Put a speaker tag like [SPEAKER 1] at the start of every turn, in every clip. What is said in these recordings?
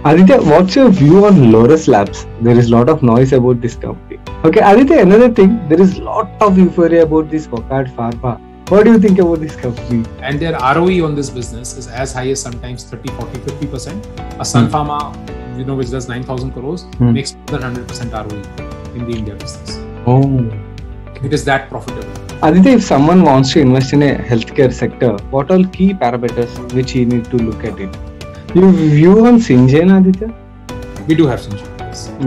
[SPEAKER 1] Aditya, what's your view on Lotus Labs? There is a lot of noise about this company. Okay, Aditya, another thing, there is a lot of euphoria about this Wockhardt Pharma. What do you think about this company?
[SPEAKER 2] And their ROE on this business is as high as sometimes 30, 40, 50%. A Sun Pharma, which does 9,000 crores, makes more than 100% ROE in the India business.
[SPEAKER 1] Oh.
[SPEAKER 2] It is that profitable.
[SPEAKER 1] Aditya, if someone wants to invest in a healthcare sector, what are key parameters which you need to look at it? Your view on Syngene, Aditya?
[SPEAKER 2] We do have Syngene.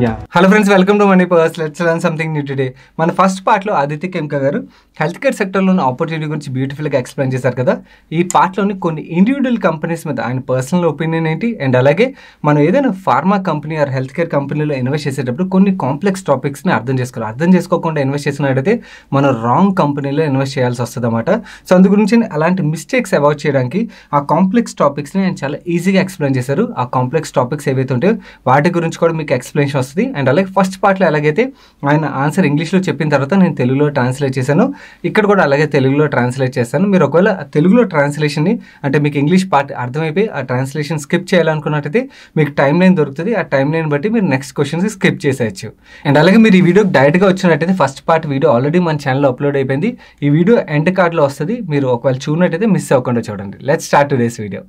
[SPEAKER 1] Yeah. Hello friends, welcome to Money Powers. Let's learn something new today. మన first పార్ట్లో ఆదిత్య కెంకా గారు health care సెక్టర్లోని opportunity గురించి బ్యూటిఫుల్గా explain చేశారు కదా. ఈ పార్ట్లోని కొన్ని individual companies మీద ఆయన పర్సనల్ ఒపీనియన్ ఏంటి, అండ్ అలాగే మనం ఏదైనా pharma company or health care కంపెనీలో ఇన్వెస్ట్ చేసేటప్పుడు కొన్ని కాంప్లెక్స్ టాపిక్స్ని అర్థం చేసుకోవాలి. అర్థం చేసుకోకుండా ఇన్వెస్ట్ చేసినట్టయితే మనం రాంగ్ కంపెనీలో ఇన్వెస్ట్ చేయాల్సి వస్తుంది అన్నమాట. సో అందు గురించి అలాంటి మిస్టేక్స్ అవాయిడ్ చేయడానికి ఆ కాంప్లెక్స్ టాపిక్స్ని ఆయన చాలా ఈజీగా ఎక్స్ప్లెయిన్ చేశారు. ఆ కాంప్లెక్స్ టాపిక్స్ ఏవైతే ఉంటాయో వాటి గురించి కూడా మీకు ఎక్స్ప్లెనేషన్ వస్తుంది. అండ్ అలాగే ఫస్ట్ పార్ట్లో ఎలాగైతే ఆయన ఆన్సర్ ఇంగ్లీష్లో చెప్పిన తర్వాత నేను తెలుగులో ట్రాన్స్లేట్ చేశాను, ఇక్కడ కూడా అలాగే తెలుగులో ట్రాన్స్లేట్ చేస్తాను. మీరు ఒకవేళ తెలుగులో ట్రాన్స్లేషన్ని అంటే మీకు ఇంగ్లీష్ పార్ట్ అర్థమైపోయి ఆ ట్రాన్స్లేషన్ స్కిప్ చేయాలనుకున్నట్టయితే మీకు టైం లైన్ దొరుకుతుంది. ఆ టైం లైన్ బట్టి మీరు నెక్స్ట్ క్వశ్చన్స్ స్కిప్ చేసేయచ్చు. అండ్ అలాగే మీరు ఈ వీడియోకి డైరెక్ట్గా వచ్చినట్టయితే ఫస్ట్ పార్ట్ వీడియో ఆల్రెడీ మన ఛానల్లో అప్లోడ్ అయిపోయింది. ఈ వీడియో ఎండ్ కార్డ్లో వస్తుంది, మీరు ఒకవేళ చూడనట్టయితే మిస్ అవ్వకుండా చూడండి. Let's start today's video.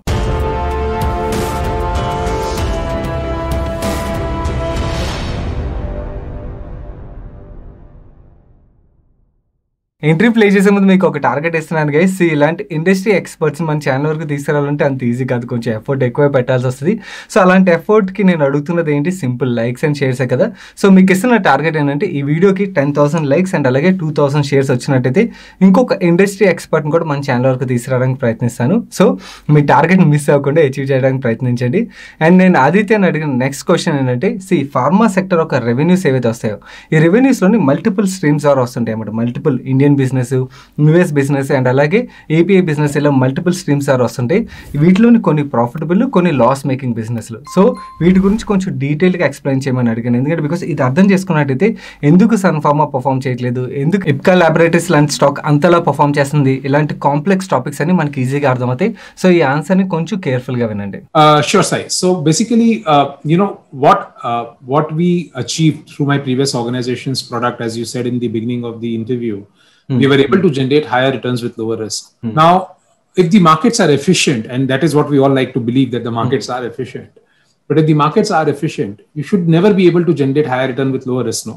[SPEAKER 1] Entry play చేసే ముందు మీకు ఒక టార్గెట్ ఇస్తున్నాను గైస్. ఇలాంటి ఇండస్ట్రీ ఎక్స్పర్ట్స్ మన ఛానల్ వరకు తీసుకురావాలంటే అంత ఈజీ కాదు, కొంచెం ఎఫర్ట్ ఎక్కువ పెట్టాల్సి వస్తుంది. సో అలాంటి ఎఫర్ట్కి నేను అడుగుతున్నది ఏంటి, సింపుల్ లైక్స్ అండ్ షేర్సే కదా. సో మీకు ఇస్తున్న టార్గెట్ ఏంటంటే ఈ వీడియోకి 10,000 లైక్స్ అండ్ అలాగే 2,000 షేర్స్ వచ్చినట్టయితే ఇంకొక ఇండస్ట్రీ ఎక్స్పర్ట్ని కూడా మన ఛానల్ వరకు తీసుకురావడానికి ప్రయత్నిస్తాను. సో మీ టార్గెట్ని మిస్ అవ్వకుండా అచీవ్ చేయడానికి ప్రయత్నించండి. అండ్ నేను ఆదిత్యని అడిగిన నెక్స్ట్ క్వశ్చన్ ఏంటంటే, ఫార్మా సెక్టర్ ఒక రెవెన్యూస్ ఏవైతే వస్తాయో ఈ రెవెన్యూస్లోని మల్టిపుల్ స్ట్రీమ్స్ ద్వారా వస్తుంటాయి అన్నమాట. Multiple Indian business, US business and అలాగే ఏపీఐ బిజినెస్ ఇలా మల్టిపుల్ స్ట్రీమ్స్ ఆర్ వస్తుంటాయి. వీటిలోని కొన్ని ప్రాఫిటబుల్, కొన్ని లాస్ మేకింగ్ బిజినెస్లు. సో వీటి గురించి కొంచెం డీటెయిల్గా ఎక్స్ప్లెయిన్ చేయమని అడిగాను. ఎందుకంటే బికాస్ ఇది అర్థం చేసుకున్నట్టయితే ఎందుకు సన్ ఫార్మా పర్ఫామ్ చేయట్లేదు, ఎందుకు ఇప్కా ల్యాబొరేటరీస్ లాంటి స్టాక్ అంతలా పర్ఫామ్ చేస్తుంది, ఇలాంటి కాంప్లెక్స్ టాపిక్స్ అని మనకి ఈజీగా అర్థమవుతాయి. సో ఈ ఆన్సర్ని కొంచెం కేర్ఫుల్గా వినండి.
[SPEAKER 2] Sure, Sai. So basically, what we achieved through my previous organization's product, as you said in the beginning of the interview, we were able to generate higher returns with lower risk. Now, if the markets are efficient, and that is what we all like to believe, that the markets are efficient, but if the markets are efficient, you should never be able to generate higher return with lower risk. No,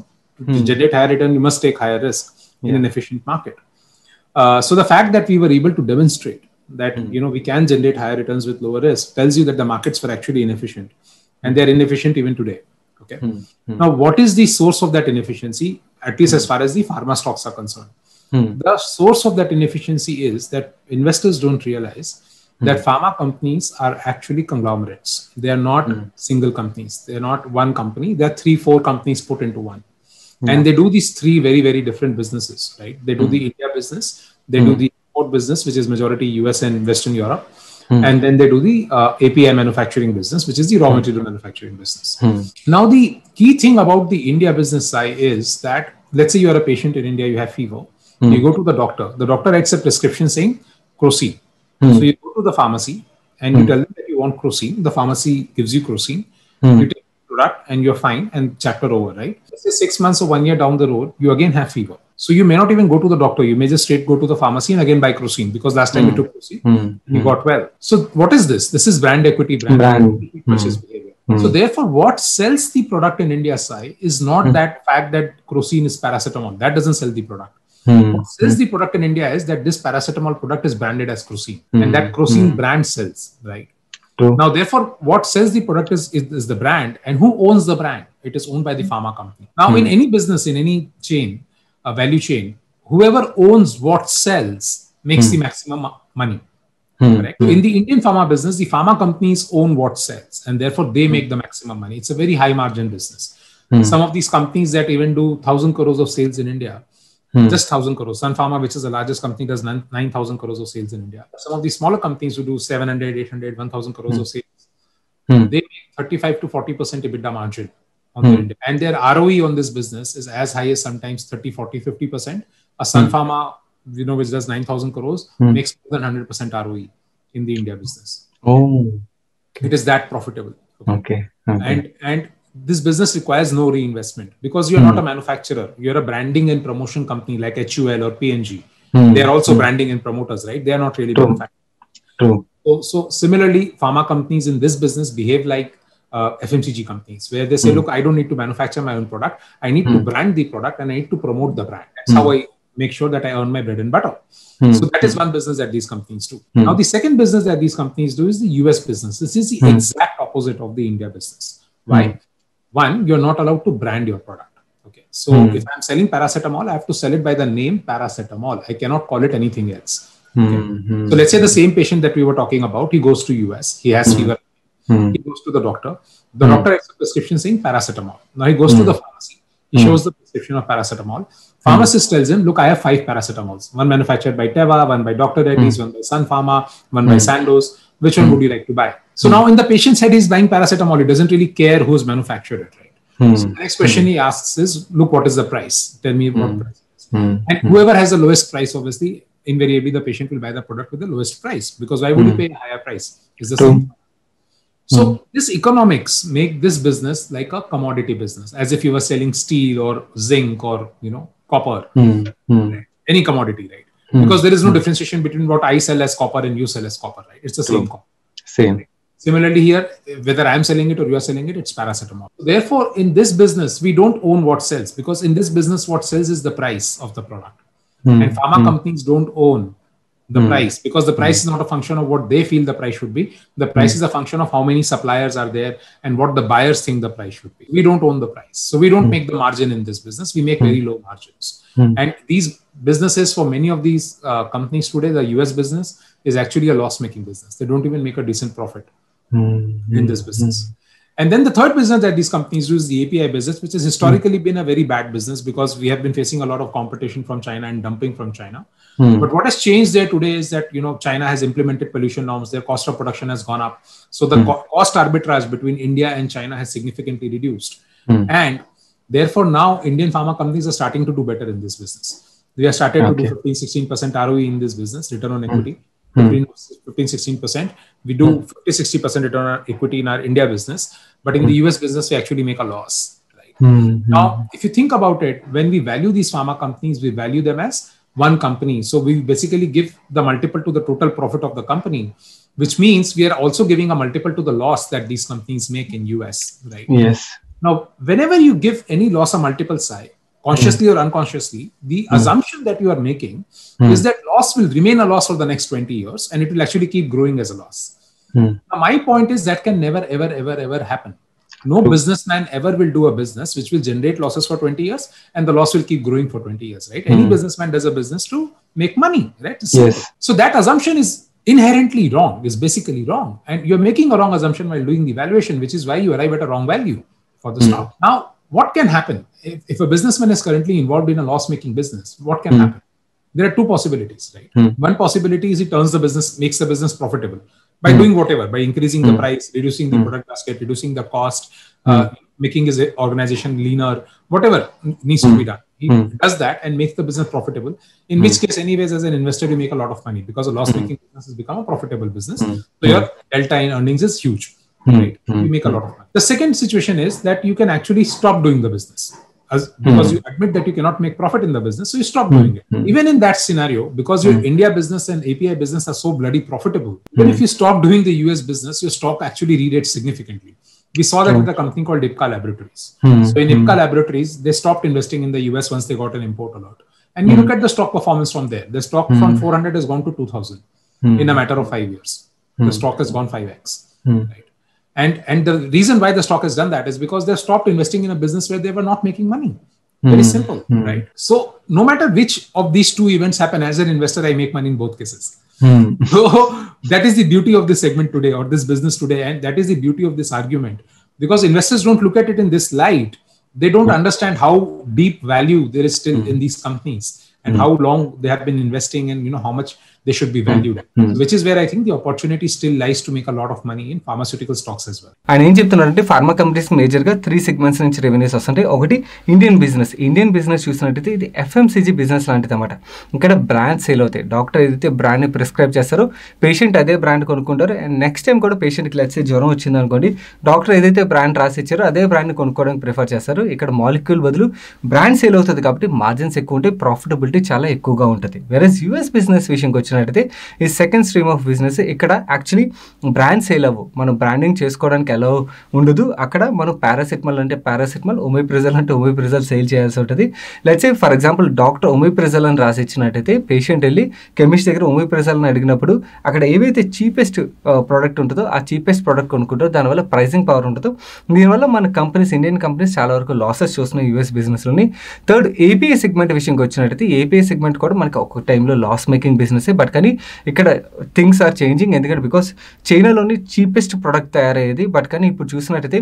[SPEAKER 2] to generate higher return, you must take higher risk in an efficient market. So the fact that we were able to demonstrate that we can generate higher returns with lower risk tells you that the markets were actually inefficient, and they are inefficient even today. Okay. Now, what is the source of that inefficiency? At least as far as the pharma stocks are concerned. The source of that inefficiency is that investors don't realize that pharma companies are actually conglomerates. They are not single companies. They are not one company. They are 3-4 companies put into one. And they do these three very, very different businesses, right? They do the India business. They do the export business, which is majority US and Western Europe. And then they do the API manufacturing business, which is the raw material manufacturing business. Now, the key thing about the India business side is that, let's say you are a patient in India, you have fever. You go to the doctor. The doctor writes a prescription saying Crocin. So you go to the pharmacy and you tell them that you want Crocin. The pharmacy gives you Crocin. You take the product and you're fine, and chapter over, right? Let's say 6 months or 1 year down the road, you again have fever. So you may not even go to the doctor. You may just straight go to the pharmacy and again buy Crocin, because last time you took Crocin, you got well. So what is this? This is brand equity, brand purchase behavior. So therefore, what sells the product in India side is not that fact that Crocin is paracetamol. That doesn't sell the product. What sells the product in India is that this paracetamol product is branded as Crocin, and that Crocin brand sells, right? Now, therefore, what sells the product is the brand, and who owns the brand? It is owned by the pharma company. Now, in any business, in any chain, a value chain, whoever owns what sells makes the maximum money. Correct? So in the Indian pharma business, the pharma companies own what sells, and therefore they make the maximum money. It's a very high margin business. Some of these companies that even do 1,000 crores of sales in India, just 1,000 crores. Sun Pharma, which is the largest company, does 9,000 crores of sales in India. Some of the smaller companies who do 700, 800, 1,000 crores of sales, they make 35 to 40% EBITDA margin on their India. And their ROE on this business is as high as sometimes 30, 40, 50%. A Sun Pharma, which does 9,000 crores, makes more than 100% ROE in the India business.
[SPEAKER 1] Oh.
[SPEAKER 2] It is that profitable.
[SPEAKER 1] Okay.
[SPEAKER 2] And this business requires no reinvestment because you're not a manufacturer. You're a branding and promotion company like HUL or P&G. They are also branding and promoters, right? They are not really manufacturers.
[SPEAKER 1] True.
[SPEAKER 2] So similarly, pharma companies in this business behave like FMCG companies, where they say, look, I don't need to manufacture my own product. I need to brand the product and I need to promote the brand. That's how I make sure that I earn my bread and butter. So that is one business that these companies do. Now, the second business that these companies do is the US business. This is the exact opposite of the India business. Why? One, you're not allowed to brand your product. Okay. So if I'm selling paracetamol, I have to sell it by the name paracetamol. I cannot call it anything else. Okay. So let's say the same patient that we were talking about, he goes to US, he has fever. He goes to the doctor. The doctor has a prescription saying paracetamol. Now he goes to the pharmacy. He shows the prescription of paracetamol. Pharmacist tells him, look, I have 5 paracetamols. One manufactured by Teva, one by Dr. Reddy's, one by Sun Pharma, one by Sandoz. Which one would you like to buy? So now in the patient's head, he's buying paracetamol. He doesn't really care who's manufactured it, right? So the next question he asks is, look, what is the price? Tell me what price it is. And whoever has the lowest price, obviously, invariably the patient will buy the product with the lowest price, because why would you pay a higher price? It's the same. So this economics make this business like a commodity business, as if you were selling steel or zinc or, copper, right? Any commodity, right? Because there is no differentiation between what I sell as copper and you sell as copper, right? It's the same copper.
[SPEAKER 1] Same.
[SPEAKER 2] Right? Similarly here, whether I'm selling it or you are selling it, it's paracetamol. Therefore, in this business, we don't own what sells, because in this business, what sells is the price of the product. And pharma companies don't own the price, because the price is not a function of what they feel the price should be. The price is a function of how many suppliers are there and what the buyers think the price should be. We don't own the price. So we don't make the margin in this business. We make very low margins. And these businesses, for many of these companies today, the US business is actually a loss-making business. They don't even make a decent profit in this business. And then the third business that these companies do is the API business, which has historically been a very bad business, because we have been facing a lot of competition from China and dumping from China. But what has changed there today is that, China has implemented pollution norms. Their cost of production has gone up. So the cost arbitrage between India and China has significantly reduced. And therefore, now Indian pharma companies are starting to do better in this business. We have started to do 15-16% ROE in this business, return on equity. 15-16%. We do 50-60% return on equity in our India business, but in the US business, we actually make a loss. Right? Now, if you think about it, when we value these pharma companies, we value them as one company. So we basically give the multiple to the total profit of the company, which means we are also giving a multiple to the loss that these companies make in US. Right?
[SPEAKER 1] Yes.
[SPEAKER 2] Now, whenever you give any loss a multiple size, consciously or unconsciously, the assumption that you are making is that loss will remain a loss for the next 20 years and it will actually keep growing as a loss. Now, my point is that can never, ever happen. No businessman ever will do a business which will generate losses for 20 years and the loss will keep growing for 20 years, right? Any businessman does a business to make money, right?
[SPEAKER 1] Yes.
[SPEAKER 2] So that assumption is inherently wrong, is basically wrong. And you're making a wrong assumption while doing the valuation, which is why you arrive at a wrong value for the stock. Now, what can happen? If a businessman is currently involved in a loss-making business, what can happen? There are two possibilities, right? One possibility is he turns the business, makes the business profitable by doing whatever, by increasing the price, reducing the product basket, reducing the cost, making his organization leaner, whatever needs to be done. He does that and makes the business profitable, in which case anyways, as an investor, you make a lot of money because a loss-making business has become a profitable business. So your delta in earnings is huge. Right? You make a lot of money. The second situation is that you can actually stop doing the business because you admit that you cannot make profit in the business, so you stop doing it. Even in that scenario, because your India business and API business are so bloody profitable, even if you stop doing the US business, your stock actually re-rates significantly. We saw that with a company called Ipca Laboratories. So in Ipca Laboratories, they stopped investing in the US once they got an import alert. And you look at the stock performance from there. The stock from 400 has gone to 2000 in a matter of 5 years. The stock has gone 5x. Right? And the reason why the stock has done that is because they stopped investing in a business where they were not making money. Very simple, right? So no matter which of these two events happen, as an investor, I make money in both cases. So that is the beauty of this segment today, or this business today. And that is the beauty of this argument, because investors don't look at it in this light. They don't understand how deep value there is still in these companies and how long they have been investing, and how much they should be valued, which is where I think the opportunity still lies to make a lot of money in pharmaceutical stocks as well.
[SPEAKER 1] ఆయన ఏం చెప్తున్నారంటే pharma companies మేజర్గా 3 segments నుంచి revenues వస్తుంటాయి. ఒకటి Indian business చూసినట్టయితే ఇది FMCG business లాంటిది అనమాట. ఇక్కడ బ్రాండ్ సేల్ అవుతాయి. డాక్టర్ ఏదైతే బ్రాండ్ని ప్రిస్క్రైబ్ చేస్తారో పేషెంట్ అదే బ్రాండ్ కొనుక్కుంటారు. అండ్ నెక్స్ట్ టైం కూడా పేషెంట్కి లెట్సే జ్వరం వచ్చింది అనుకోండి, డాక్టర్ ఏదైతే బ్రాండ్ రాసి ఇచ్చారో అదే బ్రాండ్ని కొనుక్కోవడానికి ప్రిఫర్ చేస్తారు. ఇక్కడ మాలిక్యూల్ బదులు బ్రాండ్ సేల్ అవుతుంది కాబట్టి మార్జిన్స్ ఎక్కువ ఉంటాయి, ప్రాఫిటబిలిటీ చాలా ఎక్కువగా ఉంటుంది. వెరస్ యూఎస్ బిజినెస్ విషయంకి వచ్చినట్టయితే ఈ సెకండ్ స్ట్రీమ్ ఆఫ్ బిజినెస్ ఇక్కడ యాక్చువల్లీ బ్రాండ్ సేల్ అవ్వు, మనం బ్రాండింగ్ చేసుకోవడానికి ఎలా ఉండదు. అక్కడ మనం పారాసిటమాల్ అంటే పారాసిటమాల్, ఒమిప్రిజల్ అంటే ఒమిప్రిజల్ సేల్ చేయాల్సి ఉంటుంది. Let's say for example doctor omeprazole అని రాసి ఇచ్చినట్టయితే పేషెంట్ వెళ్ళి కెమిస్ట్ దగ్గర ఒమిప్రిజల్ అని అడిగినప్పుడు అక్కడ ఏవైతే చీపెస్ట్ ప్రోడక్ట్ ఉంటుందో ఆ చీపెస్ట్ ప్రోడక్ట్ కొనుక్కుంటారో దానివల్ల ప్రైసింగ్ పవర్ ఉంటుందో. దీనివల్ల మన కంపెనీస్, ఇండియన్ కంపెనీస్ చాలా వరకు లాసెస్ చూస్తున్నాయి యూఎస్ బిజినెస్లోని. థర్డ్ ఏపీఐ సెగ్మెంట్ విషయంకి వచ్చినట్టయితే ఏపీఐ సెగ్మెంట్ కూడా మనకి ఒక టైంలో లాస్ మేకింగ్ బిజినెస్. బట్ కానీ ఇక్కడ థింగ్స్ ఆర్ చేంజింగ్, ఎందుకంటే బికాస్ చైనాలోని చీపెస్ట్ ప్రొడక్ట్ తయారయ్యేది. బట్ కానీ ఇప్పుడు చూసినట్టయితే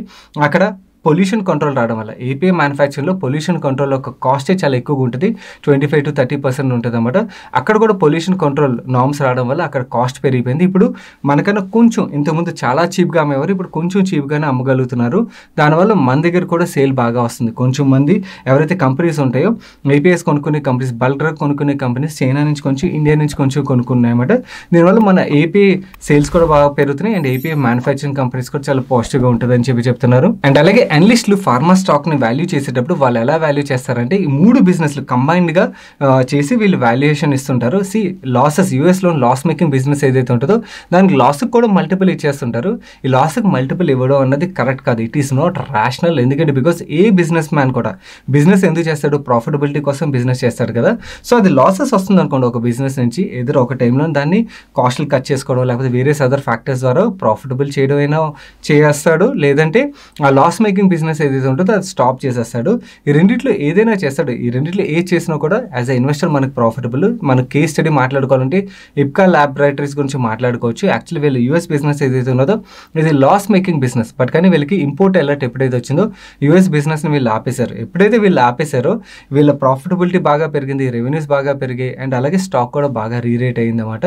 [SPEAKER 1] అక్కడ పొల్యూషన్ కంట్రోల్ రావడం వల్ల ఏపీఐ మ్యానుఫ్యాక్చరింగ్లో పొల్యూషన్ కంట్రోల్ యొక్క కాస్టే చాలా ఎక్కువగా ఉంటుంది, 25 to 30% ఉంటుంది అన్నమాట. అక్కడ కూడా పొల్యూషన్ కంట్రోల్ నామ్స్ రావడం వల్ల అక్కడ కాస్ట్ పెరిగిపోయింది. ఇప్పుడు మనకన్నా కొంచెం ఇంతకుముందు చాలా చీప్గా అమ్మేవారు, ఇప్పుడు కొంచెం చీప్గానే అమ్మగలుగుతున్నారు. దానివల్ల మన దగ్గర కూడా సేల్ బాగా వస్తుంది. కొంచెం మంది ఎవరైతే కంపెనీస్ ఉంటాయో ఏపీఐస్ కొనుక్కునే కంపెనీస్, బల్క్ డ్రగ్ కొనుక్కునే కంపెనీస్ చైనా నుంచి కొంచెం, ఇండియా నుంచి కొంచెం కొనుక్కున్నాయన్నమాట. దీనివల్ల మన ఏపీఐ సేల్స్ కూడా బాగా పెరుగుతున్నాయి అండ్ ఏపీఐ మ్యానుఫ్యాక్చరింగ్ కంపెనీస్ కూడా చాలా పాజిటివ్గా ఉంటుంది అని చెప్తున్నారు. అండ్ అలాగే అనలిస్టులు ఫార్మా స్టాక్ని వాల్యూ చేసేటప్పుడు వాళ్ళు ఎలా వాల్యూ చేస్తారంటే ఈ 3 బిజినెస్లు కంబైన్డ్గా చేసి వీళ్ళు వాల్యుయేషన్ ఇస్తుంటారు. లాసెస్, యూఎస్లో లాస్ మేకింగ్ బిజినెస్ ఏదైతే ఉంటుందో దానికి లాస్కి కూడా మల్టిపుల్ ఇచ్చేస్తుంటారు. ఈ లాస్కి మల్టిపుల్ ఇవ్వడం అన్నది కరెక్ట్ కాదు, ఇట్ ఈస్ నాట్ రేషనల్. ఎందుకంటే బికాస్ ఏ బిజినెస్ మ్యాన్ కూడా బిజినెస్ ఎందుకు చేస్తాడు, ప్రాఫిటబిలిటీ కోసం బిజినెస్ చేస్తాడు కదా. సో అది లాసెస్ వస్తుంది అనుకోండి ఒక బిజినెస్ నుంచి, ఏదో ఒక టైంలో దాన్ని కాస్ట్లు కట్ చేసుకోవడం లేకపోతే వేరియస్ అదర్ ఫ్యాక్టర్స్ ద్వారా ప్రాఫిటబుల్ చేయడం అయినా చేస్తాడు, లేదంటే ఆ లాస్ మేకింగ్ బిజినెస్ ఏదైతే ఉంటుందో అది స్టాప్ చేసేస్తాడు. ఈ రెండిట్లో ఏదైనా చేస్తాడు. ఈ రెండిట్లో ఏది చేసినా కూడా యాజ్ అ ఇన్వెస్టర్ మనకు ప్రాఫిటబుల్. మన కేస్ స్టడీ మాట్లాడుకోవాలంటే ఇప్కా ల్యాబొరేటరీస్ గురించి మాట్లాడుకోవచ్చు. యాక్చువల్లీ వీళ్ళు యూఎస్ బిజినెస్ ఏదైతే ఉన్నదో ఇది లాస్ మేకింగ్ బిజినెస్. బట్ కానీ వీళ్ళకి ఇంపోర్ట్ అలర్ట్ ఎప్పుడైతే వచ్చిందో యూఎస్ బిజినెస్ని వీళ్ళు ఆపేశారు. ఎప్పుడైతే వీళ్ళు ఆపేశారో వీళ్ళ ప్రాఫిటబిలిటీ బాగా పెరిగింది, రెవెన్యూస్ బాగా పెరిగాయి అండ్ అలాగే స్టాక్ కూడా బాగా రీరేట్ అయింది అన్నమాట.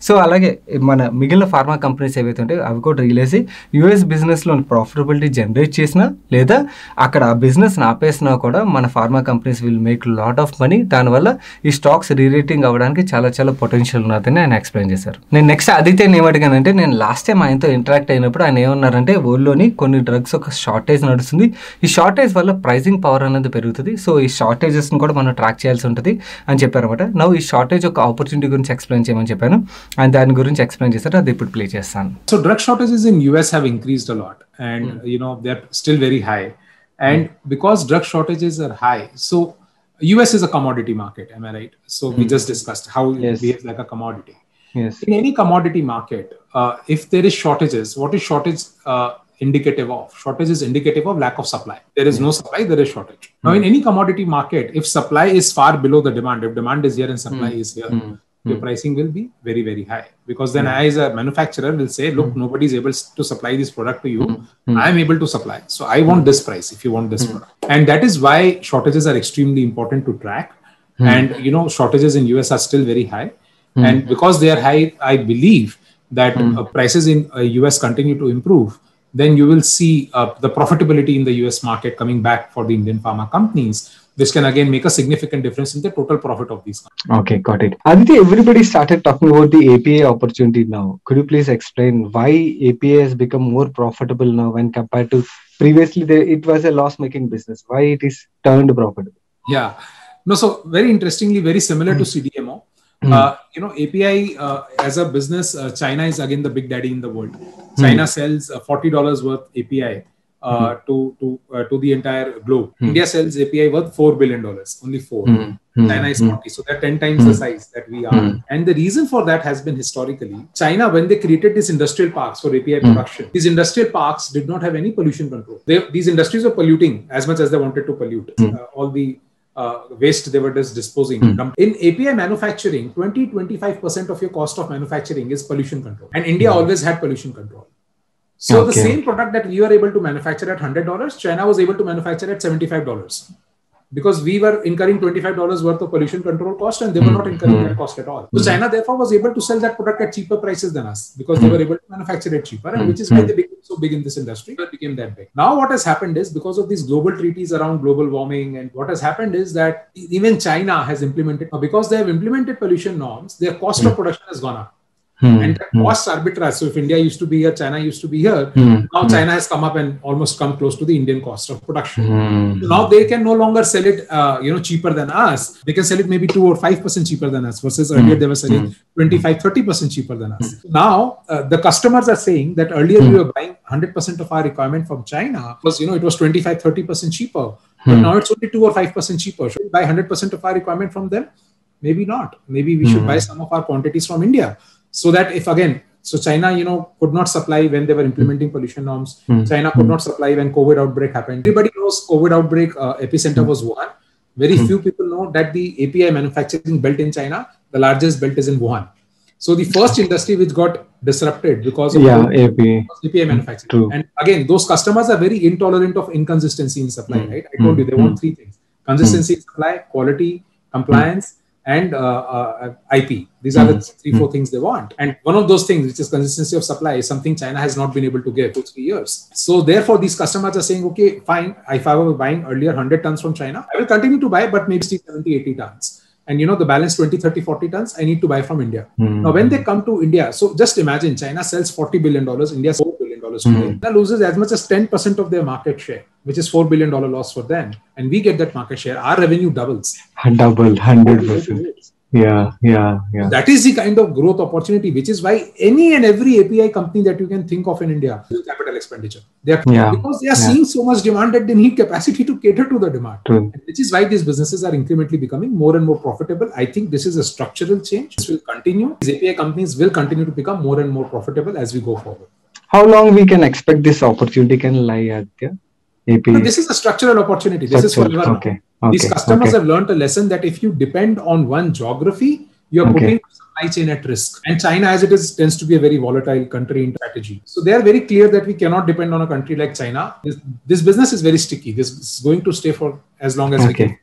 [SPEAKER 1] సో అలాగే మన మిగిలిన ఫార్మా కంపెనీస్ ఏవైతే ఉంటాయో అవి కూడా రిలీజ్ యూఎస్ బిజినెస్లో ప్రాఫిటబిలిటీ జనరేట్ చేసినా లేదా అక్కడ ఆ బిజినెస్ ఆపేసినా కూడా మన pharma companies will make lot of money. దానివల్ల ఈ స్టాక్స్ రీరేటింగ్ అవ్వడానికి చాలా చాలా పొటెన్షియల్ ఉన్నదని ఆయన ఎక్స్ప్లెయిన్ చేశారు. నేను నెక్స్ట్ ఆదిత్యని ఏమడిగానంటే, నేను లాస్ట్ టైం ఆయనతో ఇంటరాక్ట్ అయినప్పుడు ఆయన ఏమన్నారంటే వరల్డ్లోని కొన్ని డ్రగ్స్ ఒక షార్టేజ్ నడుస్తుంది, ఈ షార్టేజ్ వల్ల ప్రైసింగ్ పవర్ అనేది పెరుగుతుంది, సో ఈ షార్టేజెస్ని కూడా మనం ట్రాక్ చేయాల్సి ఉంటుంది అని చెప్పారన్నమాట. నవ్వు ఈ షార్టేజ్ ఒక ఆపర్చునిటీ గురించి ఎక్స్ప్లెయిన్ చేయమని చెప్పాను, ఆయన దాని గురించి ఎక్స్ప్లెయిన్ చేశారు, అది ఇప్పుడు ప్లే చేస్తాను.
[SPEAKER 2] So drug shortages in US have increased a lot and they're still very high. And because drug shortages are high, so US is a commodity market, am I right? So we just discussed how it behaves like a commodity.
[SPEAKER 1] Yes.
[SPEAKER 2] In any commodity market, if there is shortages, what is shortage indicative of? Shortage is indicative of lack of supply. There is no supply, there is shortage. Now in any commodity market, if supply is far below the demand, if demand is here and supply is here, your pricing will be very, very high. Because then I as a manufacturer will say, look, nobody is able to supply this product to you. I am able to supply. So I want this price if you want this product. And that is why shortages are extremely important to track. And, shortages in US are still very high. And because they are high, I believe that prices in US continue to improve. Then you will see the profitability in the US market coming back for the Indian pharma companies. This can again make a significant difference in the total profit of these companies.
[SPEAKER 1] Okay, got it. Aditya, everybody started talking about the API opportunity now. Could you please explain why API has become more profitable now when compared to previously it was a loss-making business? Why it is turned profitable?
[SPEAKER 2] Yeah. No, so very interestingly, very similar to CDMO. API as a business, China is again the big daddy in the world. China sells $40 worth API to the entire globe. India sells API worth $4 billion, only 4. China is 40, so they're 10 times the size that we are. And the reason for that has been historically, China, when they created these industrial parks for API production, these industrial parks did not have any pollution control. These industries were polluting as much as they wanted to pollute. All the waste they were just disposing. In API manufacturing, 20-25% of your cost of manufacturing is pollution control. And India always had pollution control. So the same product that we were able to manufacture at $100, China was able to manufacture at $75. because we were incurring $25 worth of pollution control cost and they were not incurring that cost at all. So China therefore was able to sell that product at cheaper prices than us because they were able to manufacture it cheaper, and which is why they became so big in this industry. They became that big. Now what has happened is, because of these global treaties around global warming, and what has happened is that even China has implemented, because they have implemented pollution norms, their cost of production has gone up. And the cost arbitrage. So if India used to be here, China used to be here. Now China has come up and almost come close to the Indian cost of production. So now they can no longer sell it, cheaper than us. They can sell it maybe 2 or 5% cheaper than us, versus earlier they were selling 25-30% cheaper than us. Now the customers are saying that earlier we were buying 100% of our requirement from China because it was 25-30% cheaper. But now it's only 2 or 5% cheaper. Should we buy 100% of our requirement from them? Maybe not. Maybe we should buy some of our quantities from India. So that if again, so China, could not supply when they were implementing pollution norms. China could not supply when COVID outbreak happened. Everybody knows COVID outbreak epicenter was Wuhan. Very few people know that the API manufacturing belt in China, the largest belt is in Wuhan. So the first industry which got disrupted because of API manufacturing. True. And again, those customers are very intolerant of inconsistency in supply, right? I told you they want 3 things: consistency in supply, quality, compliance, and IP. These are the 3-4 things they want. And one of those things, which is consistency of supply, is something China has not been able to give for 3 years. So therefore, these customers are saying, okay, fine. If I were buying earlier 100 tons from China, I will continue to buy, but maybe 60, 70, 80 tons. And the balance 20, 30, 40 tons, I need to buy from India. Now, when they come to India, so just imagine China sells $40 billion, India sells $4 billion today. China loses as much as 10% of their market share, which is $4 billion loss for them. And we get that market share. Our revenue doubles.
[SPEAKER 1] Double, 100%. Yeah.
[SPEAKER 2] That is the kind of growth opportunity, which is why any and every API company that you can think of in India will capital expenditure. Because they are seeing so much demand that they need capacity to cater to the demand. Which is why these businesses are incrementally becoming more and more profitable. I think this is a structural change. This will continue. These API companies will continue to become more and more profitable as we go forward.
[SPEAKER 1] How long we can expect this opportunity can lie at the API?
[SPEAKER 2] This is a structural opportunity. This is forever. Okay. These customers have learned a lesson that if you depend on one geography, you're putting supply chain at risk. And China, as it is, tends to be a very volatile country in strategy. So they are very clear that we cannot depend on a country like China. This business is very sticky. This is going to stay for as long as we can.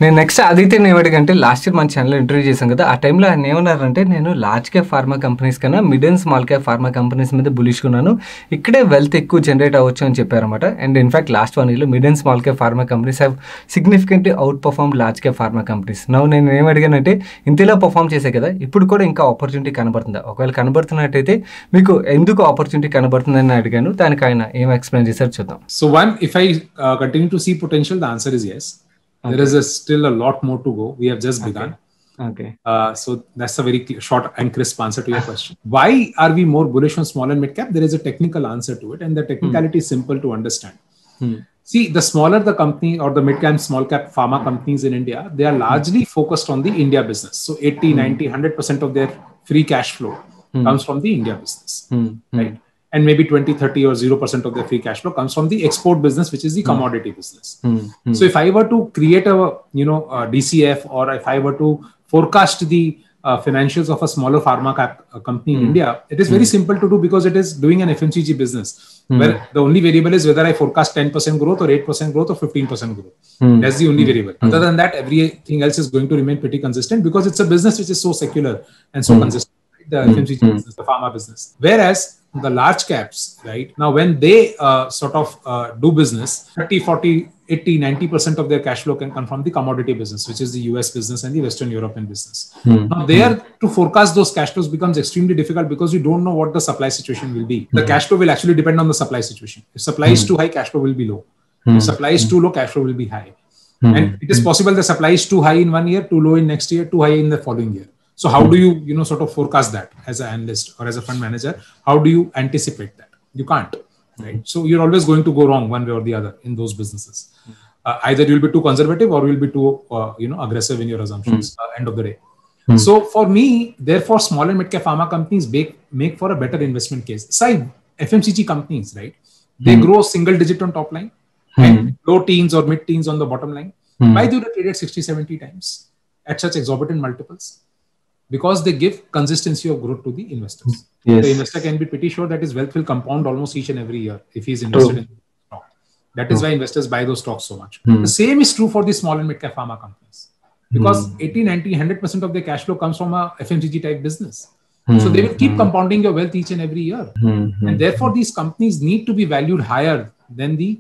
[SPEAKER 1] నేను next Aditya ఏమడిగంటే last year మన ఛానల్లో interview చేశాను కదా, ఆ టైంలో ఆయన ఏమన్నారంటే, నేను లార్జ్ క్యాప్ ఫార్మా కంపెనీస్ కన్నా mid and small cap pharma companies మీద బులిష్ ఉన్నాను, ఇక్కడే వెల్త్ ఎక్కువ జనరేట్ అవ్వచ్చు అని చెప్పారన్నమాట. అండ్ ఇన్ఫాక్ట్ లాస్ట్ 1 yearలో mid and small cap pharma companies have significantly outperform large cap pharma companies. నేను ఏమడిగానంటే, ఇంతలో పర్ఫామ్ చేసే కదా, ఇప్పుడు కూడా ఇంకా ఆపర్చునిటీ కనబడుతుందా, ఒకవేళ కనబడుతున్నట్టయితే మీకు ఎందుకు ఆపర్చునిటీ కనబడుతుందని అడిగాను. దానికి ఆయన ఏం ఎక్స్ప్లెయిన్ చేశారు చూద్దాం.
[SPEAKER 2] So one, if I continue to see potential, the answer is yes. There is still a lot more to go. We have just begun. So that's a very short and crisp answer to your question. Why are we more bullish on small and mid cap? There is a technical answer to it, and the technicality is simple to understand. See, the smaller the company or the mid cap, small cap pharma companies in India, they are largely focused on the India business. So 80, 90, 100% of their free cash flow comes from the India business, right? And maybe 20, 30 or 0% of their free cash flow comes from the export business, which is the commodity business. So if I were to create a DCF, or if I were to forecast the financials of a smaller pharma company in India, it is very simple to do because it is doing an FMCG business where the only variable is whether I forecast 10% growth or 8% growth or 15% growth. That's the only variable. Other than that, everything else is going to remain pretty consistent because it's a business which is so secular and so consistent. The FMCG business, the pharma business. Whereas the large caps, right, now when they do business, 30, 40, 80, 90% of their cash flow can come from the commodity business, which is the US business and the Western European business. Now there, to forecast those cash flows becomes extremely difficult because you don't know what the supply situation will be. The cash flow will actually depend on the supply situation. If supply is too high, cash flow will be low. If supply is too low, cash flow will be high. And it is possible the supply is too high in 1 year, too low in next year, too high in the following year. So how do you, sort of forecast that as an analyst or as a fund manager? How do you anticipate that? You can't, right? So you're always going to go wrong one way or the other in those businesses. Either you'll be too conservative or you'll be too, aggressive in your assumptions. End of the day. So for me, therefore, small and mid-cap pharma companies make for a better investment case. Aside FMCG companies, right? They grow single digit on top line and low teens or mid teens on the bottom line. Why do they trade at 60, 70 times at such exorbitant multiples? Because they give consistency of growth to the investors. The investor can be pretty sure that his wealth will compound almost each and every year if he's invested in stock. That is why investors buy those stocks so much. The same is true for the small and mid-cap pharma companies. Because 80, 90, 100% of their cash flow comes from a FMCG type business. So they will keep compounding your wealth each and every year. And therefore, these companies need to be valued higher than the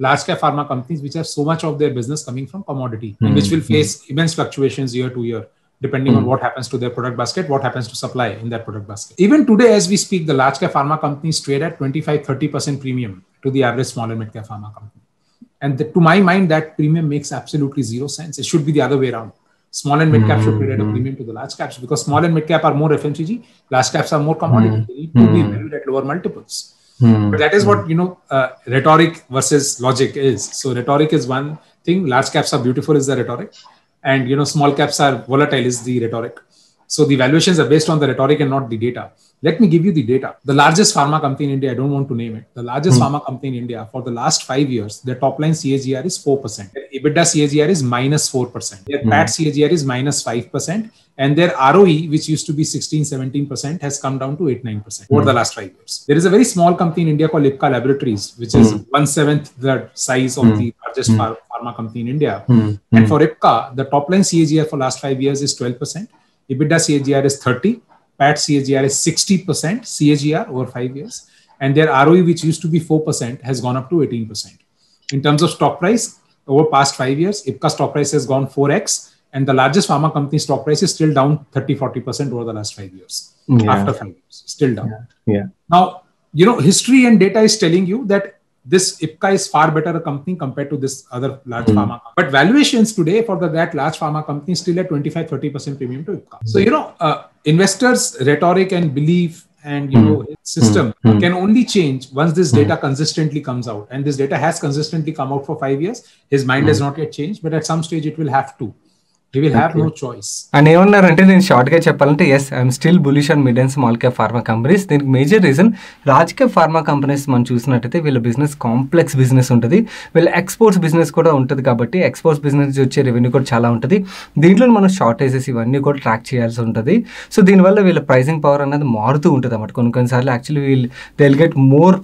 [SPEAKER 2] large cap pharma companies, which have so much of their business coming from commodity, and which will face immense fluctuations year to year, depending on what happens to their product basket, what happens to supply in that product basket. Even today, as we speak, the large cap pharma companies trade at 25-30% premium to the average small and mid cap pharma company. And to my mind, that premium makes absolutely zero sense. It should be the other way around. Small and mid cap should trade at a premium to the large caps, because small and mid cap are more FMCG, large caps are more commodity. They need to be valued at lower multiples. But that is what, rhetoric versus logic is. So rhetoric is one thing. Large caps are beautiful is the rhetoric, and small caps are volatile is the rhetoric. So the valuations are based on the rhetoric and not the data. Let me give you the data. The largest pharma company in India, I don't want to name it. The largest pharma company in India for the last 5 years, their top line CAGR is 4%. Their EBITDA CAGR is -4%. Their PAT CAGR is -5%. And their ROE, which used to be 16-17%, has come down to 8-9% over the last 5 years. There is a very small company in India called Ipca Laboratories, which is 1/7 the size of the largest pharma company in India. And for Ipca, the top line CAGR for last 5 years is 12%. EBITDA CAGR is 30%. PAT CAGR is 60% CAGR over 5 years. And their ROE, which used to be 4%, has gone up to 18%. In terms of stock price, over past 5 years, Ipca stock price has gone 4x. And the largest pharma company stock price is still down 30-40% over the last 5 years. After 5 years, still down. Now, history and data is telling you that this Ipca is far better a company compared to this other large pharma. But valuations today for that large pharma company is still at 25-30% premium to Ipca. So, investors' rhetoric and belief and, system can only change once this data consistently comes out. And this data has consistently come out for 5 years. His mind has not yet changed, but at some stage it will have to. He will have no choice.
[SPEAKER 1] And ఏమన్నారంటే నేను షార్ట్గా చెప్పాలంటే I'm still bullish on mid and small cap pharma companies. దీనికి major reason large cap pharma companies మనం చూసినట్టయితే వీళ్ళ business complex business ఉంటుంది. వీళ్ళ ఎక్స్పోర్ట్స్ బిజినెస్ కూడా ఉంటుంది, కాబట్టి ఎక్స్పోర్ట్స్ బిజినెస్ వచ్చే రెవెన్యూ కూడా చాలా ఉంటుంది. దీంట్లో మనం షార్టేజెస్ ఇవన్నీ కూడా ట్రాక్ చేయాల్సి ఉంటుంది. సో దీనివల్ల వీళ్ళ ప్రైసింగ్ పవర్ అనేది మారుతూ ఉంటుంది అన్నమాట. కొన్నిసార్లు యాక్చువల్లీ వీళ్ళు they will get more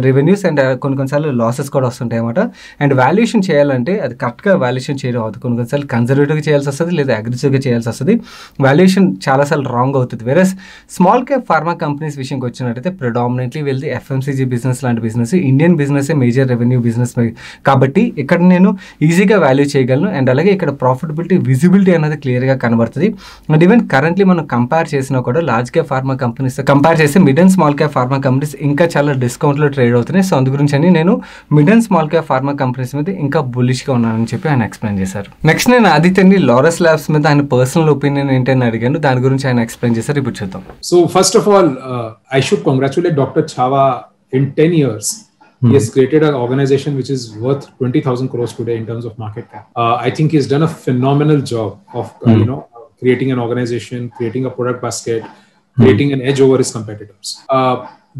[SPEAKER 1] revenues and కొన్నిసార్లు లాసెస్ కూడా వస్తుంటాయి అన్నమాట. అండ్ వాల్యుయేషన్ చేయాలంటే అది కరెక్ట్గా వాల్యుయేషన్ చేయడం అవుతుంది. కొన్నిసార్లు కన్జర్వేటివ్గా చేయాల్సి వస్తుంది, లేదా అగ్రెసివ్గా చేయాల్సి వస్తుంది. వాల్యుయేషన్ చాలాసార్లు రాంగ్ అవుతుంది. వేరస్ స్మాల్ క్యాప్ ఫార్మా కంపెనీస్ విషయంకి వచ్చినట్టయితే ప్రిడామినెంట్లీ వీళ్ళది ఎఫ్ఎంసీజీ బిజినెస్ లాంటి business, Indian business major revenue business, కాబట్టి ఇక్కడ నేను ఈజీగా వాల్యూ చేయగలను. అండ్ అలాగే ఇక్కడ ప్రాఫిటబిలిటీ విజిబిలిటీ అనేది క్లియర్గా కనబడుతుంది. అండ్ ఈవెన్ కరెంట్లీ మనం కంపేర్ చేసినా కూడా large cap pharma companies compare చేస్తే mid and small cap pharma companies ఇంకా చాలా డిస్కౌంట్లో ట్రేడ్ అవుతున్నాయి. సో అందు గురించి అని నేను mid and small cap pharma companies మీద ఇంకా బులిష్గా ఉన్నానని చెప్పి ఆయన ఎక్స్ప్లెయిన్ చేశారు. నెక్స్ట్ నేను ఆదిత్యని లారస్ ల్యాబ్స్ మీద ఆయన పర్సనల్ ఒపీనియన్ ఏంటని అడిగాను. దాని గురించి ఆయన ఎక్స్ప్లెయిన్ చేశారు. ఇప్పుడు చూద్దాం.
[SPEAKER 2] So first of all, I should congratulate Dr. Chava. In 10 years, he has created an organization which is worth 20,000 crores today in terms of market cap. I think he's done a phenomenal job of creating an organization, creating a product basket, creating an edge over his competitors.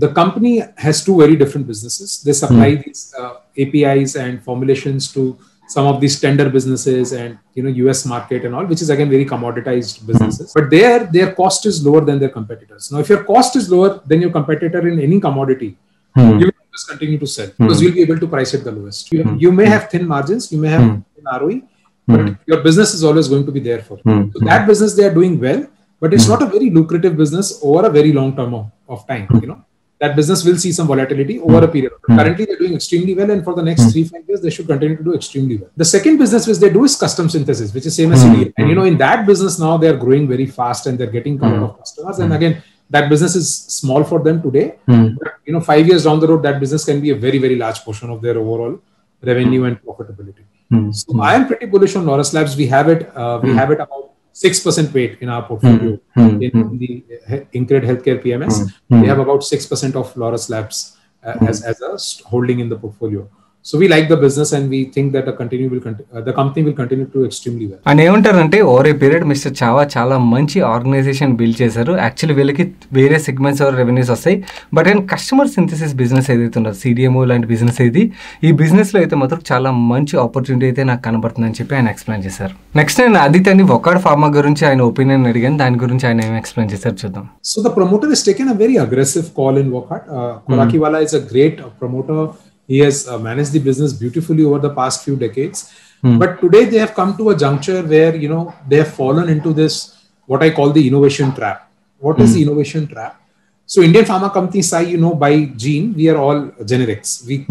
[SPEAKER 2] The company has two very different businesses. They supply these APIs and formulations to some of these tender businesses and US market and all, which is again very commoditized businesses. But their cost is lower than their competitors. Now, if your cost is lower than your competitor in any commodity, you will just continue to sell because you'll be able to price it the lowest. You may have thin margins, you may have thin ROE, but your business is always going to be there for you. So that business they are doing well, but it's not a very lucrative business over a very long term of time. That business will see some volatility over a period. Currently, they're doing extremely well, and for the next 3-5 years, they should continue to do extremely well. The second business which they do is custom synthesis, which is same as CDMO. And in that business now, they're growing very fast and they're getting a lot of customers. And again, that business is small for them today. But 5 years down the road, that business can be a very, very large portion of their overall revenue and profitability. So I am pretty bullish on Laurus Labs. We have it about 6% weight in our portfolio in the Incred Healthcare PMS. We have about 6% of Laurus Labs as a holding in the portfolio. So we like the business and we think that the company will continue to do extremely well.
[SPEAKER 1] And ఏమంటారంటే over a period mister Chhaava చాలా మంచి organisation build చేశారు. Actually వీళ్ళకి వేరే segments are revenues వస్తాయి, but and customer synthesis business ఏదైతే ఉందో CDMO లాంటి బిజినెస్ ఇది, ఈ బిజినెస్లో అయితే మాత్రం చాలా మంచి ఆపర్చునిటీ అయితే నాకు కనబడుతుందని చెప్పి ఆయన ఎక్స్ప్లెయిన్ చేశారు. నెక్స్ట్ నేను ఆదిత్యని వొకాడ్ ఫార్మా గురించి ఆయన ఒపీనియన్ అడిగాను. దాని గురించి ఆయన ఏమి ఎక్స్ప్లెయిన్ చేశారు చూద్దాం.
[SPEAKER 2] So the promoter has taken a very aggressive call in Wockhardt. Korakiwala is a great promoter. He has managed the business beautifully over the past few decades. But today they have come to a juncture where, they have fallen into this, what I call the innovation trap. What is the innovation trap? So Indian pharma companies say, by gene, we are all generics. We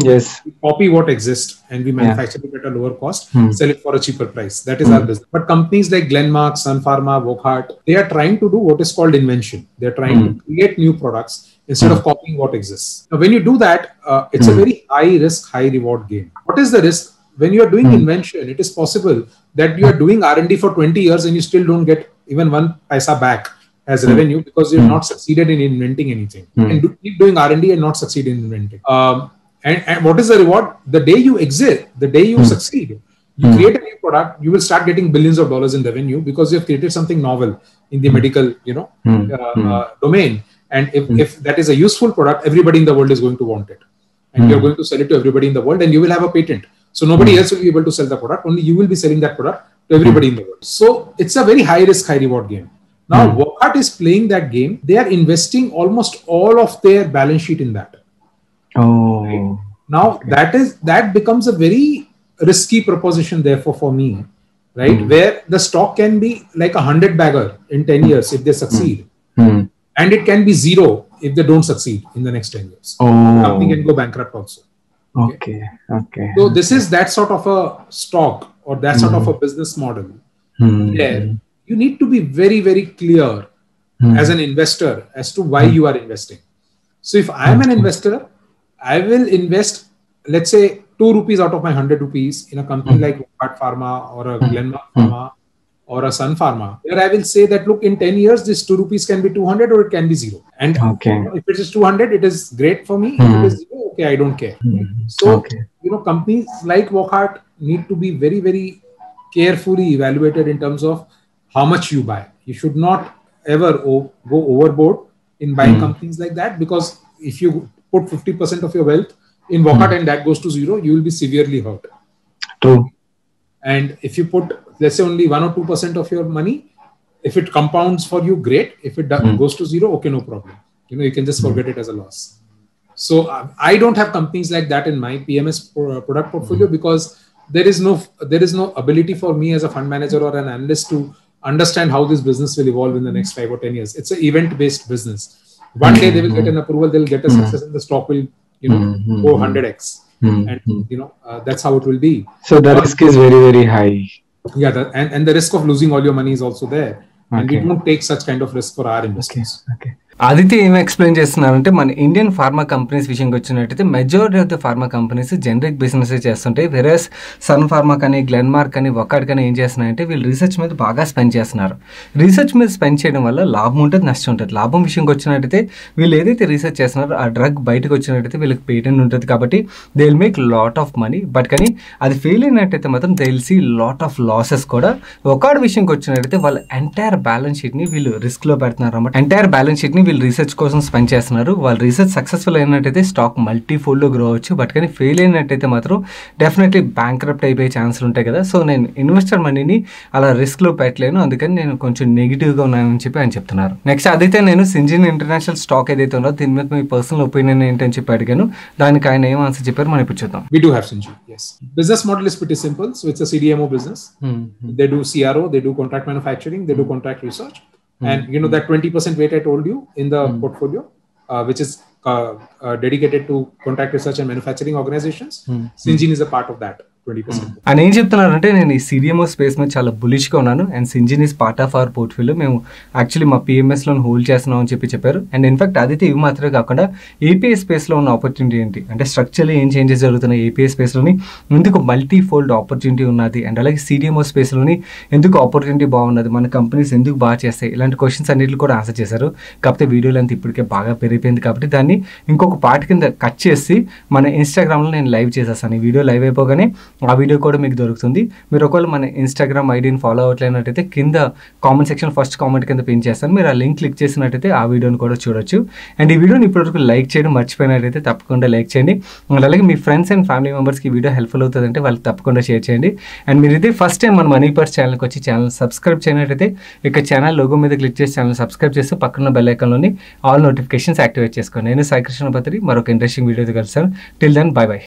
[SPEAKER 2] copy what exists and we manufacture it at a lower cost, sell it for a cheaper price. That is our business. But companies like Glenmark, Sun Pharma, Wockhardt, they are trying to do what is called invention. They are trying to create new products instead of copying what exists. Now, when you do that, it's a very high risk, high reward game. What is the risk? When you are doing invention, it is possible that you are doing R&D for 20 years and you still don't get even 1 paisa back as revenue because you have not succeeded in inventing anything. And keep doing R&D and not succeed in inventing. And what is the reward? The day you exit, the day you succeed, you create a new product, you will start getting billions of dollars in revenue because you have created something novel in the medical, domain. And if that is a useful product, everybody in the world is going to want it. And you're going to sell it to everybody in the world and you will have a patent. So nobody else will be able to sell the product. Only you will be selling that product to everybody in the world. So it's a very high risk, high reward game. Now, Wockhardt is playing that game. They are investing almost all of their balance sheet in that. Right? Now, that becomes a very risky proposition, therefore, for me, right? Where the stock can be like a 100-bagger in 10 years if they succeed. And it can be zero if they don't succeed in the next 10 years. The company can go bankrupt also.
[SPEAKER 1] Okay.
[SPEAKER 2] So this is that sort of a stock or that sort of a business model where you need to be very, very clear as an investor as to why you are investing. So if I am an investor, I will invest, let's say, 2 rupees out of my 100 rupees in a company like Wockhardt Pharma or a Glenmark Pharma or a Sun Pharma, where I will say that, look, in 10 years, this 2 rupees can be 200 or it can be zero. And if it is 200, it is great for me. If it is zero, okay, I don't care. So, companies like Wockhardt need to be very, very carefully evaluated in terms of how much you buy. You should not ever go overboard in buying companies like that, because if you put 50% of your wealth in Wockhardt and that goes to zero, you will be severely hurt.
[SPEAKER 1] True.
[SPEAKER 2] And if you put, let's say, only 1 or 2% of your money, if it compounds for you, great. If it goes to zero, okay, no problem. You can just forget it as a loss. So I don't have companies like that in my PMS product portfolio because there is no ability for me as a fund manager or an analyst to understand how this business will evolve in the next 5 or 10 years. It's an event-based business. One day they will get an approval, they'll get a success, and the stock will, go 100x. And that's how it will be.
[SPEAKER 1] So the risk is very, very high.
[SPEAKER 2] Yeah, and the risk of losing all your money is also there. And we don't take such kind of risk for our investors.
[SPEAKER 1] Okay. Aditya ఏమి explain చేస్తున్నారంటే మన Indian pharma companies విషయంకి వచ్చినట్టయితే majority of the pharma companies generic business చేస్తుంటాయి. వెరస్ sun pharma కానీ గ్లెన్మార్క్ కానీ వొక్హార్ట్ కానీ ఏం చేస్తున్నాయంటే వీళ్ళు రీసెర్చ్ మీద బాగా స్పెండ్ చేస్తున్నారు. రీసెర్చ్ మీద స్పెండ్ చేయడం వల్ల లాభం ఉంటుంది, నష్టం ఉంటుంది. లాభం విషయంకి వచ్చినట్టయితే వీళ్ళు ఏదైతే రీసెర్చ్ చేస్తున్నారో ఆ డ్రగ్ బయటకు వచ్చినట్టయితే వీళ్ళకి పేటెంట్ ఉంటుంది కాబట్టి they will make lot of money. But కానీ అది ఫెయిల్ అయినట్టయితే మాత్రం they will see lot of losses కూడా. వొక్హార్ట్ విషయంకి వచ్చినట్టయితే వాళ్ళ ఎంటైర్ బ్యాలెన్స్ షీట్ని వీళ్ళు రిస్క్లో పెడుతున్నారు అన్నమాట. ఎంటైర్ బ్యాలెన్స్ షీట్ని వీళ్ళు రీసెర్చ్ కోసం స్పెండ్ చేస్తున్నారు. వాళ్ళు రీసెర్చ్ సక్సెస్ఫుల్ అయినట్టయితే స్టాక్ మల్టీఫోల్డ్లో గ్రో అవచ్చు. బట్ కానీ ఫెయిల్ అయినట్టయితే మాత్రం డెఫినెట్లీ బ్యాంక్రప్ట్ అయిపోయే ఛాన్సులు ఉంటాయి కదా. సో నేను ఇన్వెస్టర్ మనీని అలా రిస్క్లో పెట్టలేను, అందుకని నేను కొంచెం నెగిటివ్గా ఉన్నానని చెప్పి ఆయన చెప్తున్నారు. నెక్స్ట్ అదైతే నేను సింజిన్ ఇంటర్నేషనల్ స్టాక్ ఏదైతే ఉందో దీని మీద మీ పర్సనల్ ఒపీనియన్ ఏంటని చెప్పి అడిగాను. దానికి ఆయన ఏం ఆన్సర్ చెప్పారు మనం ఇప్పుడు చూద్దాం.
[SPEAKER 2] We do have Syngene, yes. Business model is pretty simple. So it's a CDMO business. They do CRO, they do contract manufacturing, they do contract research. And that 20% weight I told you in the portfolio, which is dedicated to contract research and manufacturing organizations, Syngene is a part of that 20%.
[SPEAKER 1] ఆయన ఏం చెప్తున్నారంటే నేను ఈ CDMO space మీద చాలా బులిష్గా ఉన్నాను and Syngene is part of our portfolio. మేము actually మా పిఎంఎస్లో హోల్డ్ చేస్తున్నాం అని చెప్పారు. అండ్ ఇన్ఫాక్ట్ అదైతే ఇవి మాత్రమే కాకుండా ఏపీఐ స్పేస్లో ఉన్న ఆపర్చునిటీ ఏంటి అంటే స్ట్రక్చర్లో ఏం చేంజెస్ జరుగుతున్నాయి ఏపీఐ స్పేస్లోని, ఎందుకు మల్టీ ఫోల్డ్ ఆపర్చునిటీ ఉన్నది, అండ్ అలాగే సిడిఎంఓ స్పేస్లోని ఎందుకు ఆపర్చునిటీ బాగున్నది, మన కంపెనీస్ ఎందుకు బాగా చేస్తాయి, ఇలాంటి క్వశ్చన్స్ అన్నింటిని కూడా ఆన్సర్ చేశారు. కాకపోతే వీడియోలు అంతా ఇప్పటికే బాగా పెరిగిపోయింది కాబట్టి దాన్ని ఇంకొక పార్ట్ కింద కట్ చేసి మన ఇన్స్టాగ్రామ్లో నేను లైవ్ చేసేస్తాను. ఈ వీడియో లైవ్ అయిపోగానే ఆ వీడియో కూడా మీకు దొరుకుతుంది. మీరు ఒకవేళ మన ఇన్స్టాగ్రామ్ ఐడిని ఫాలో అవ్వట్లేనట్టయితే కింద కామెంట్ సెక్షన్ ఫస్ట్ కామెంట్ కింద పిన్ చేస్తాను. మీరు ఆ లింక్ క్లిక్ చేసినట్టయితే ఆ వీడియోని కూడా చూడొచ్చు. అండ్ ఈ వీడియోని ఇప్పటివరకు లైక్ చేయడం మర్చిపోయినట్టయితే తప్పకుండా లైక్ చేయండి. అలాగే మీ ఫ్రెండ్స్ అండ్ ఫ్యామిలీ మెంబర్స్కి వీడియో హెల్ప్ఫుల్ అవుతుందంటే వాళ్ళకి తప్పకుండా షేర్ చేయండి. అండ్ మీరు ఇదే ఫస్ట్ టైం మన మనీ పర్స్ ఛానల్కి వచ్చి ఛానల్ సబ్స్క్రైబ్ చేయనట్టయితే ఇక ఛానల్ లోగో మీద క్లిక్ చేసి ఛానల్ సబ్స్క్రైబ్ చేస్తూ పక్కన బెల్ ఐకాన్లోని ఆల్ నోటిఫికేషన్స్ యాక్టివేట్ చేసుకోండి. నేను సాయి కృష్ణ పత్రి మరొక ఇంట్రెస్టింగ్ వీడియోతో కలిసాను. Till then bye by.